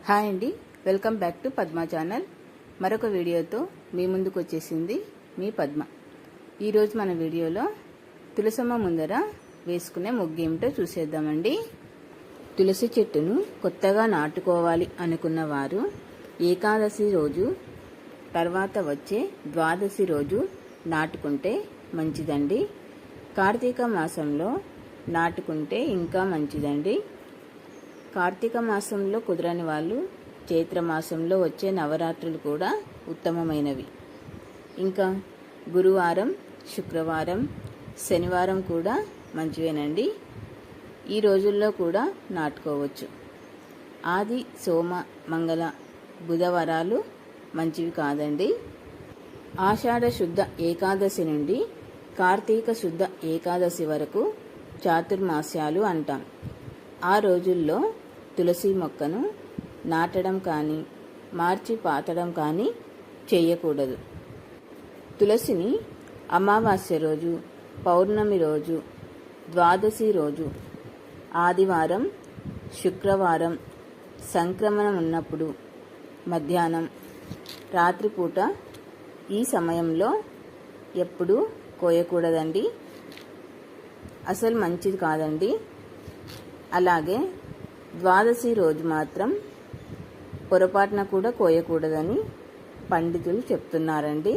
Hi అండి, welcome back to Padma channel. మరొక వీడియోతో మీ ముందుకు వచ్చేసింది మీ పద్మ. ఈరోజు మన వీడియోలో తులసమ్మ ముందర వేసుకునే ముగ్గు ఏమిటో చూసేద్దామండి. తులసి చెట్టును కొత్తగా నాటుకోవాలి అనుకున్న వారు ఏకాదశి రోజు తర్వాత వచ్చే ద్వాదశి రోజు నాటుకుంటే మంచిదండి. కార్తీక మాసంలో నాటుకుంటే ఇంకా మంచిదండి. కార్తీక మాసంలో కుదరని వాళ్ళు చైత్ర మాసంలో వచ్చే నవరాత్రులు కూడా ఉత్తమమైనవి. ఇంకా గురువారం, శుక్రవారం, శనివారం కూడా మంచివేనండి. ఈ రోజుల్లో కూడా నాటుకోవచ్చు. ఆది, సోమ, మంగళ, బుధవారాలు మంచివి కాదండి. ఆషాఢ శుద్ధ ఏకాదశి నుండి కార్తీక శుద్ధ ఏకాదశి వరకు చాతుర్మాస్యాలు అంటాం. ఆ రోజుల్లో తులసి మొక్కను నాటడం కానీ మార్చి పాతడం కానీ చేయకూడదు. తులసిని అమావాస్య రోజు, పౌర్ణమి రోజు, ద్వాదశి రోజు, ఆదివారం, శుక్రవారం, సంక్రమణం ఉన్నప్పుడు, మధ్యాహ్నం, రాత్రిపూట ఈ సమయంలో ఎప్పుడూ కోయకూడదండి. అసలు మంచిది కాదండి. అలాగే ద్వాదశి రోజు మాత్రం పొరపాటున కూడా కోయకూడదని పండితులు చెప్తున్నారండి.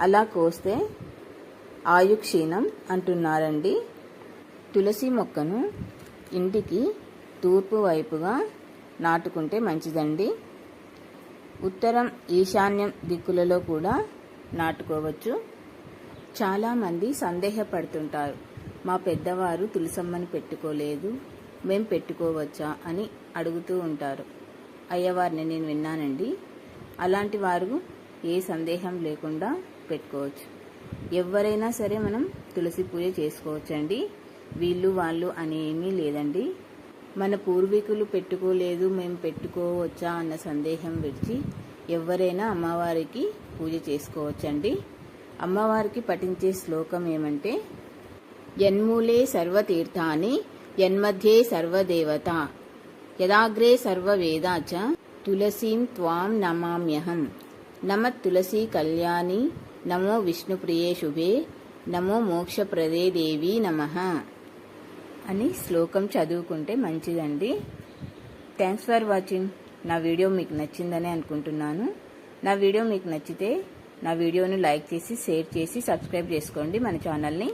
అలా కోస్తే ఆయుక్షీణం అంటున్నారండి. తులసి మొక్కను ఇంటికి తూర్పు వైపుగా నాటుకుంటే మంచిదండి. ఉత్తరం, ఈశాన్యం దిక్కులలో కూడా నాటుకోవచ్చు. చాలామంది సందేహపడుతుంటారు, మా పెద్దవారు తులసమ్మని పెట్టుకోలేదు, మేం పెట్టుకోవచ్చా అని అడుగుతూ ఉంటారు. అయ్యవారిని నేను విన్నానండి. అలాంటి వారు ఏ సందేహం లేకుండా పెట్టుకోవచ్చు. ఎవరైనా సరే మనం తులసి పూజ చేసుకోవచ్చండి. వీళ్ళు వాళ్ళు అని ఏమీ లేదండి. మన పూర్వీకులు పెట్టుకోలేదు, మేము పెట్టుకోవచ్చా అన్న సందేహం విడిచి ఎవరైనా అమ్మవారికి పూజ చేసుకోవచ్చండి. అమ్మవారికి పఠించే శ్లోకం ఏమంటే, యన్మూలే సర్వతీర్థాని యన్మధ్యే సర్వదేవత యదాగ్రే సర్వవేదా చ తులసీం త్వాం నమామ్యహం. నమ తులసీ కళ్యాణి, నమో విష్ణుప్రియే శుభే, నమో మోక్షప్రదే దేవి నమః అని శ్లోకం చదువుకుంటే మంచిదండి. Thanks for watching. నా వీడియో మీకు నచ్చిందని అనుకుంటున్నాను. నా వీడియో మీకు నచ్చితే నా వీడియోని లైక్ చేసి, షేర్ చేసి, సబ్స్క్రైబ్ చేసుకోండి మన ఛానల్ని.